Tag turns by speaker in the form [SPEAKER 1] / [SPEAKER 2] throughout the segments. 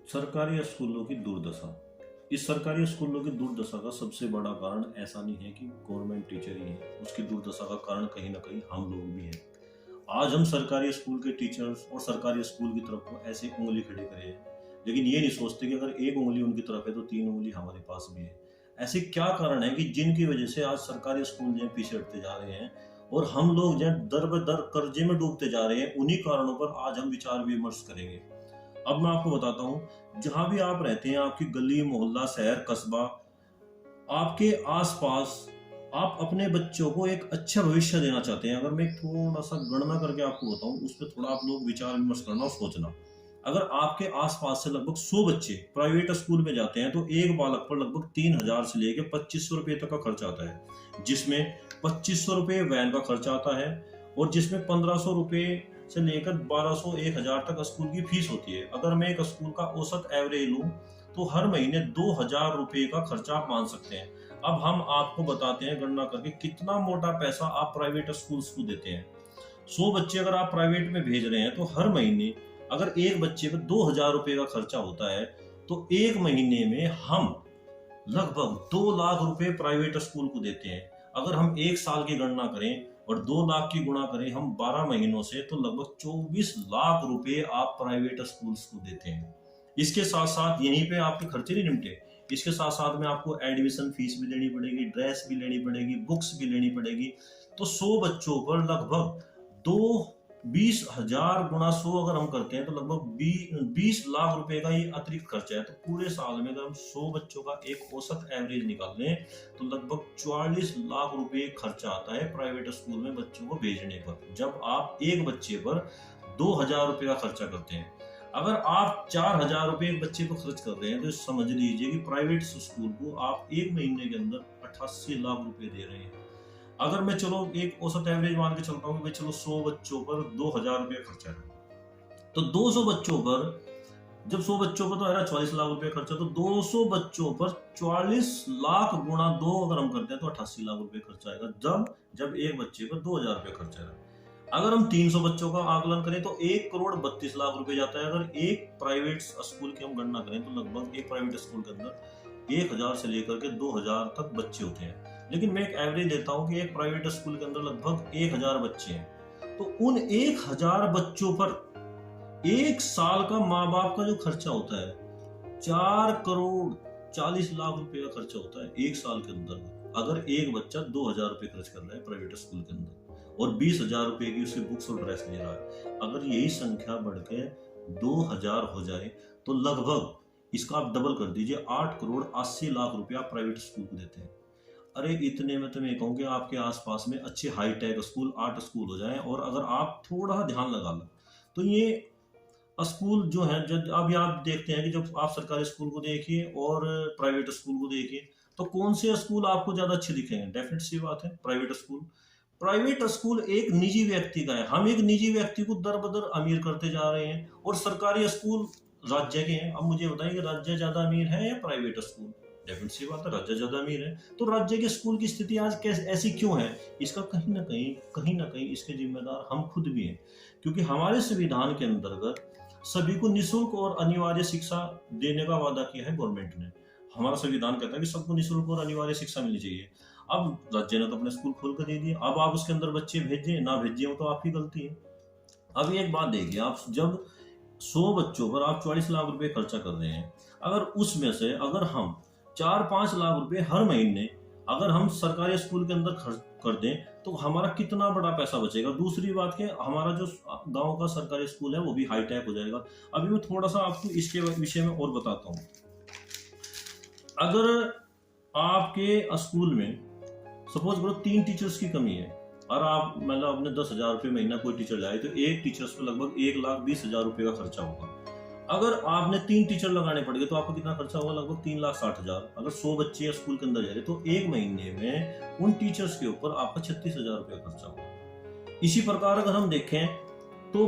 [SPEAKER 1] सरकारी स्कूलों की दुर्दशा। इस सरकारी स्कूलों की दुर्दशा का सबसे बड़ा कारण ऐसा नहीं है कि गवर्नमेंट टीचर ही है, उसकी दुर्दशा का कारण कहीं ना कहीं हम लोग भी हैं। आज हम सरकारी स्कूल के टीचर्स और सरकारी स्कूल की तरफ को ऐसे उंगली खड़ी करे हैं, लेकिन ये नहीं सोचते कि अगर एक उंगली उनकी तरफ है तो तीन उंगली हमारे पास भी है। ऐसे क्या कारण है कि जिनकी वजह से आज सरकारी स्कूल जो है पीछे हटते जा रहे हैं और हम लोग जो है दर ब दर कर्जे में डूबते जा रहे हैं। उन्हीं कारणों पर आज हम विचार विमर्श करेंगे। अब मैं आपको बताता हूँ, जहां भी आप रहते हैं, आपकी गली मोहल्ला शहर कस्बा, आपके आसपास, आप अपने बच्चों को एक अच्छा भविष्य देना चाहते हैं। अगर मैं थोड़ा सा गणना करके आपको बताऊं, उस पर थोड़ा आप लोग विचार विमर्श करना और सोचना। अगर आपके आसपास से लगभग 100 बच्चे प्राइवेट स्कूल में जाते हैं तो एक बालक पर लगभग 3,000 से लेकर 2,500 रुपए तक का खर्च आता है, जिसमें 2,500 रुपए वैन का खर्च आता है और जिसमें 1,500 रुपए से लेकर 1,200 1,000 तक स्कूल की फीस होती है। अगर मैं एक स्कूल का औसत एवरेज लूं तो हर महीने 2,000 रुपए का खर्चा आप मान सकते हैं। अब हम आपको बताते हैं गणना करके कितना मोटा पैसा आप प्राइवेट स्कूल्स को देते हैं। 100 बच्चे अगर आप प्राइवेट में भेज रहे हैं तो हर महीने अगर एक बच्चे पर 2,000 रुपए का खर्चा होता है तो एक महीने में हम लगभग 2 लाख रुपए प्राइवेट स्कूल को देते हैं। अगर हम एक साल की गणना करें और 2 लाख की गुणा करें हम 12 महीनों से, तो लगभग 24 लाख रुपए आप प्राइवेट स्कूल्स को देते हैं। इसके साथ साथ यहीं पे आपके खर्चे नहीं निपटे, इसके साथ साथ में आपको एडमिशन फीस भी देनी पड़ेगी, ड्रेस भी लेनी पड़ेगी, बुक्स भी लेनी पड़ेगी। तो 100 बच्चों पर लगभग 20,000 गुणा 100 अगर हम करते हैं तो लगभग 20 लाख रुपए का ये अतिरिक्त खर्चा है। तो पूरे साल में अगर हम 100 बच्चों का एक औसत एवरेज निकाल लें तो लगभग 44 लाख रुपए खर्चा आता है प्राइवेट स्कूल में बच्चों को भेजने पर, जब आप एक बच्चे पर 2,000 रुपए का खर्चा करते हैं। अगर आप 4,000 रुपए एक बच्चे पर खर्च कर रहे हैं तो समझ लीजिए कि प्राइवेट स्कूल को आप एक महीने के अंदर 88 लाख रुपए दे रहे हैं। अगर मैं चलो एक औसत एवरेज मान के चलता हूँ, चलो 100 बच्चों पर 2,000 रुपए खर्चा है तो 200 बच्चों पर, जब 100 बच्चों पर तो आ 44 लाख रुपए खर्चा, तो 200 बच्चों पर 44 लाख गुणा 2 अगर हम करते हैं तो 88 लाख रुपए खर्चा आएगा, जब एक बच्चे पर 2,000 रुपए खर्चा है। अगर हम 300 बच्चों का आकलन करें तो 1,32,00,000 रुपए जाता है। अगर एक प्राइवेट स्कूल की हम गणना करें तो लगभग एक प्राइवेट स्कूल के अंदर 1,000 से लेकर के 2,000 तक बच्चे होते हैं। लेकिन मैं एक एवरेज देता हूं कि एक प्राइवेट स्कूल के अंदर लगभग 1,000 बच्चे हैं, तो उन 1,000 बच्चों पर एक साल का माँ बाप का जो खर्चा होता है 4,40,00,000 रुपए का खर्चा होता है एक साल के अंदर। अगर एक बच्चा 2,000 रुपए खर्च कर रहा है प्राइवेट स्कूल के अंदर और 20,000 रुपए की उसकी बुक्स और ड्रेस ले रहा है, अगर यही संख्या बढ़ के 2,000 हो जाए तो लगभग इसका आप डबल कर दीजिए, 8,80,00,000 रुपए आप प्राइवेट स्कूल को देते हैं। अरे इतने में तो मैं कहूँ कि आपके आसपास में अच्छे हाईटेक स्कूल 8 स्कूल हो जाएं, और अगर आप थोड़ा ध्यान लगा लो तो ये स्कूल जो है, जब अभी आप देखते हैं कि जब आप सरकारी स्कूल को देखिए और प्राइवेट स्कूल को देखिए तो कौन से स्कूल आपको ज्यादा अच्छे दिखेंगे? डेफिनेट सी बात है प्राइवेट स्कूल। प्राइवेट स्कूल एक निजी व्यक्ति का है, हम एक निजी व्यक्ति को दर बदर अमीर करते जा रहे हैं, और सरकारी स्कूल राज्य के हैं। अब मुझे बताइए कि राज्य ज्यादा अमीर है या प्राइवेट स्कूल? डेफिनेट सी बात है राज्य ज्यादा अमीर है। तो राज्य के स्कूल की स्थिति आज कैसे ऐसी क्यों है? इसका कहीं ना कहीं इसके जिम्मेदार हम खुद भी हैं, क्योंकि हमारे संविधान के अंतर्गत सभी को निःशुल्क और अनिवार्य शिक्षा देने का वादा किया है गवर्नमेंट ने। हमारा संविधान कहता है कि सबको निःशुल्क और अनिवार्य शिक्षा मिलनी चाहिए। अब राज्य ने तो अपने स्कूल खोल कर दे दिए, अब आप उसके अंदर बच्चे भेजें ना भेजें वो तो आपकी गलती है। अब एक बात देखिए, आप जब 100 बच्चों पर आप 44 लाख रुपए खर्चा कर रहे हैं, अगर उसमें से अगर हम 4-5 लाख रुपए हर महीने अगर हम सरकारी स्कूल के अंदर खर्च कर दें तो हमारा कितना बड़ा पैसा बचेगा। दूसरी बात कि हमारा जो गांव का सरकारी स्कूल है वो भी हाईटेक हो जाएगा। अभी मैं थोड़ा सा आपको इसके विषय में और बताता हूँ। अगर आपके स्कूल में सपोज करो 3 टीचर्स की कमी है और आप मतलब अपने 10,000 रुपये महीना कोई टीचर लाए, तो एक टीचर्स पे लगभग 1,20,000 रुपए का खर्चा होगा। अगर आपने 3 टीचर लगाने पड़ेंगे तो आपको कितना खर्चा होगा? लगभग 3,60,000। अगर 100 बच्चे स्कूल के अंदर जा रहे तो एक महीने में उन टीचर्स के ऊपर आपका 36,000 रुपये खर्चा होगा। इसी प्रकार अगर हम देखें तो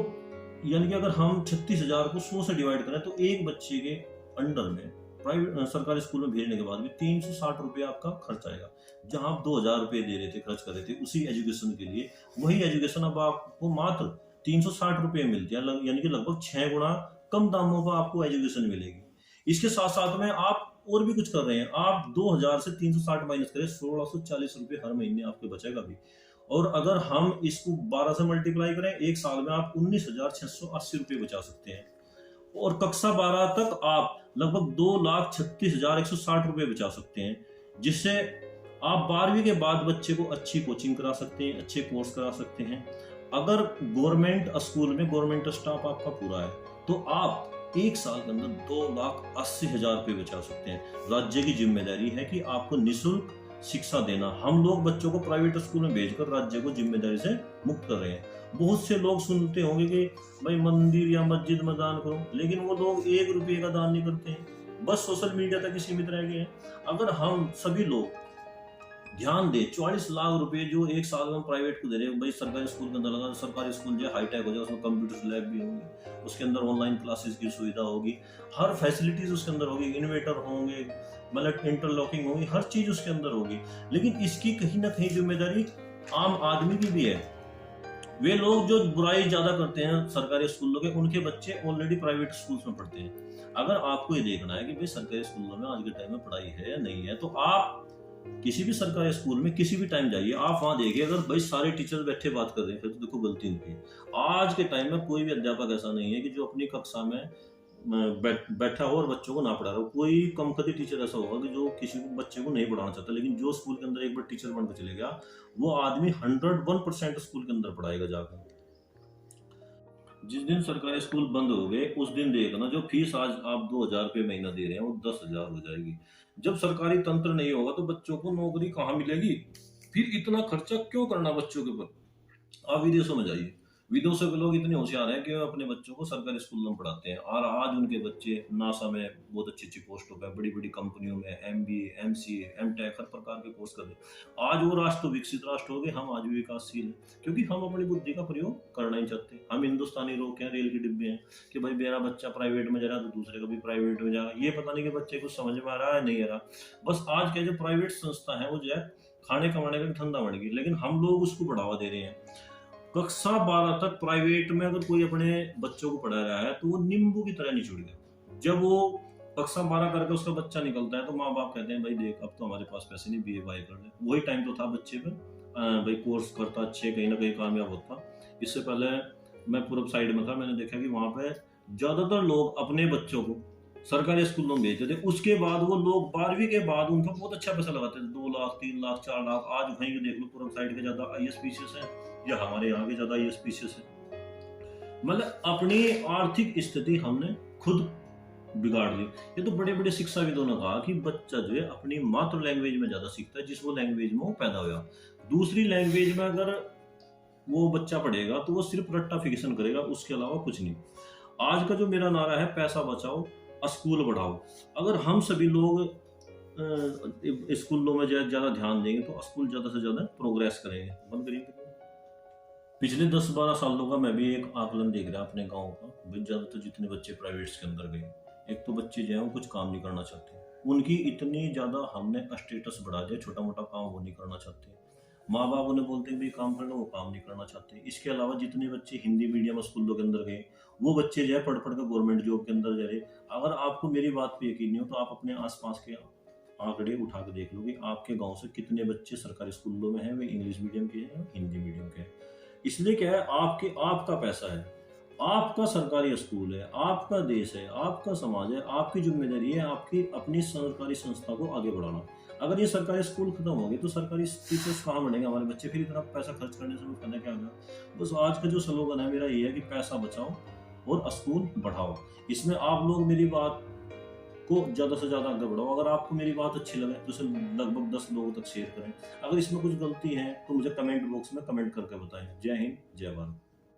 [SPEAKER 1] यानी कि अगर हम 36,000 को 100 से डिवाइड करें तो एक बच्चे के अंडर में प्राइवेट सरकारी स्कूल में भेजने के बाद भी 360 रुपये आपका खर्च आएगा। जहां आप 2,000 रुपये दे रहे थे, खर्च कर रहे थे उसी एजुकेशन के लिए, वही एजुकेशन अब आपको मात्र 360 रुपये मिलती है, यानी कि लगभग 6 गुना कम दामों पर आपको एजुकेशन मिलेगी। इसके साथ साथ में आप और भी कुछ कर रहे हैं। आप 2000 से 360 माइनस करें, 1640 रुपये हर महीने आपके बचेगा भी। और अगर हम इसको 12 से मल्टीप्लाई करें, एक साल में आप 19,680 रुपये बचा सकते हैं। और कक्षा 12 तक आप लगभग 2,36,160 रुपये बचा सकते हैं, जिससे आप 12वीं के बाद बच्चे को अच्छी कोचिंग करा सकते हैं, अच्छे कोर्स करा सकते हैं। अगर गवर्नमेंट स्कूल में गवर्नमेंट स्टाफ आपका पूरा है तो आप एक साल के अंदर 2,80,000 रुपये बचा सकते हैं। राज्य की जिम्मेदारी है कि आपको निःशुल्क शिक्षा देना। हम लोग बच्चों को प्राइवेट स्कूल में भेजकर राज्य को जिम्मेदारी से मुक्त कर रहे हैं। बहुत से लोग सुनते होंगे कि भाई मंदिर या मस्जिद में दान करो, लेकिन वो लोग 1 रुपये का दान नहीं करते हैं, बस सोशल मीडिया तक ही सीमित रह गए हैं। अगर हम सभी लोग ध्यान दे, 44 लाख रुपए जो एक साल में प्राइवेट को दे रहे हैं, भाई सरकारी स्कूल के अंदर लगा, सरकारी स्कूल जो हाईटेक हो जाए, उसमें कंप्यूटर लैब भी होंगे, उसके अंदर ऑनलाइन क्लासेस की सुविधा होगी, हर फैसिलिटीज उसके अंदर होगी, इन्वेटर होंगे, मतलब इंटरलॉकिंग होगी, हर चीज उसके अंदर होगी। लेकिन इसकी कहीं ना कहीं जिम्मेदारी आम आदमी की भी है। वे लोग जो बुराई ज्यादा करते हैं सरकारी स्कूलों के, उनके बच्चे ऑलरेडी प्राइवेट स्कूल्स में पढ़ते हैं। अगर आपको ये देखना है कि भाई सरकारी स्कूलों में आज के टाइम में पढ़ाई है या नहीं है, तो आप किसी भी सरकारी स्कूल में किसी भी टाइम जाइए, आप वहां देखिए, अगर भाई सारे टीचर बैठे बात कर रहे हैं, फिर तो देखो गलती उनकी। आज के टाइम में कोई भी अध्यापक ऐसा नहीं है कि जो अपनी कक्षा में बैठा हो और बच्चों को ना पढ़ा रहा हो। कोई कम कदी टीचर ऐसा होगा कि जो किसी बच्चे को नहीं पढ़ाना चाहता, लेकिन जो स्कूल के अंदर एक बार टीचर बनकर चले गया, वो आदमी 101% स्कूल के अंदर पढ़ाएगा जाकर। जिस दिन सरकारी स्कूल बंद हो गए, उस दिन देखना जो फीस आज आप 2,000 रुपये महीना दे रहे हैं, वो 10,000 हो जाएगी। जब सरकारी तंत्र नहीं होगा तो बच्चों को नौकरी कहाँ मिलेगी? फिर इतना खर्चा क्यों करना बच्चों के ऊपर? आप विदेशों में जाइए, विदेशों के लोग इतने होशियार हैं कि वो अपने बच्चों को सरकारी स्कूलों में पढ़ाते हैं, और आज उनके बच्चे नासा में बहुत अच्छी अच्छी पोस्टों पर, बड़ी बड़ी कंपनियों में MBA, MCA, MTech हर प्रकार के कोर्स कर रहे हैं। आज वो राष्ट्र विकसित राष्ट्र हो गए, हम आज भी विकासशील हैं, क्योंकि हम अपनी बुद्धि का प्रयोग करना ही चाहते। हम हिंदुस्तानी लोग हैं, रेल के डिब्बे हैं कि भाई मेरा बच्चा प्राइवेट में जा रहा है तो दूसरे का भी प्राइवेट में जा रहा है। ये पता नहीं कि बच्चे को समझ में आ रहा है नहीं आ रहा। बस आज के जो प्राइवेट संस्था है वो जो है खाने कमाने का धंधा बन गई, लेकिन हम लोग उसको बढ़ावा दे रहे हैं। कक्षा 12 तक प्राइवेट में अगर कोई अपने बच्चों को पढ़ा रहा है तो वो नींबू की तरह निचुड़ गया। जब वो कक्षा 12 करके उसका बच्चा निकलता है तो माँ बाप कहते हैं भाई देख, अब तो हमारे पास पैसे नहीं, BA बाय कर ले। वही टाइम तो था बच्चे पर भाई कोर्स करता, अच्छे कहीं ना कहीं कामयाब होता। इससे पहले मैं पूर्व साइड में था, मैंने देखा कि वहां पे ज्यादातर लोग अपने बच्चों को सरकारी स्कूलों में भेजते थे। उसके बाद वो लोग 12वीं के बाद उनका बहुत अच्छा पैसा लगाते थे, 2 लाख, 3 लाख, 4 लाख। आज वहीं देख लो, पूर्व साइड के ज्यादा IS-PCS है या हमारे यहाँ के ज्यादा IS-PCS है। मतलब अपनी आर्थिक स्थिति हमने खुद बिगाड़ ली। ये तो बड़े बड़े शिक्षाविदों ने कहा कि बच्चा जो है अपनी मातृ लैंग्वेज में ज्यादा सीखता है, जिस वो लैंग्वेज में वो पैदा हुआ। दूसरी लैंग्वेज में अगर वो बच्चा पढ़ेगा तो वो सिर्फ रट्टाफिकेशन करेगा, उसके अलावा कुछ नहीं। आज का जो मेरा नारा है, पैसा बचाओ स्कूल बढ़ाओ। अगर हम सभी लोग स्कूलों में ज्यादा ध्यान देंगे तो स्कूल ज्यादा से ज्यादा प्रोग्रेस करेंगे। बंद करेंगे। पिछले 10-12 सालों का मैं भी एक आकलन देख रहा अपने गांव का। भाई ज्यादातर जितने बच्चे प्राइवेट्स के अंदर गए, एक तो बच्चे जो है वो कुछ काम नहीं करना चाहते, उनकी इतनी ज्यादा हमने स्टेटस बढ़ा दिया, छोटा मोटा काम वो नहीं करना चाहते। माँ बाप उन्हें बोलते हैं भाई काम करना, वो काम नहीं करना चाहते। इसके अलावा जितने बच्चे हिंदी मीडियम स्कूलों के अंदर गए, वो बच्चे जो है पढ़ पढ़ कर गवर्नमेंट जॉब के अंदर जा रहे। अगर आपको मेरी बात पे यकीन नहीं हो तो आप अपने आसपास के आंकड़े उठा के देख लो कि आपके गांव से कितने बच्चे सरकारी स्कूलों में हैं, वे इंग्लिश मीडियम के हैं, हिंदी मीडियम के हैं। इसलिए क्या है, आपका पैसा है, आपका सरकारी स्कूल है, आपका देश है, आपका समाज है, आपकी जिम्मेदारी है आपकी अपनी सरकारी संस्था को आगे बढ़ाना। अगर ये सरकारी स्कूल खत्म हो गए तो सरकारी टीचर्स कहाँ बनेंगे हमारे बच्चे? फिर इतना पैसा खर्च करने से फायदा क्या होगा? बस आज का जो स्लोगन है मेरा ये है कि पैसा बचाओ और स्कूल बढ़ाओ। इसमें आप लोग मेरी बात को ज्यादा से ज्यादा आगे बढ़ाओ। अगर आपको मेरी बात अच्छी लगे तो इसे लगभग 10 लोगों तक शेयर करें। अगर इसमें कुछ गलती है तो मुझे कमेंट बॉक्स में कमेंट करके बताएं। जय हिंद, जय भारत।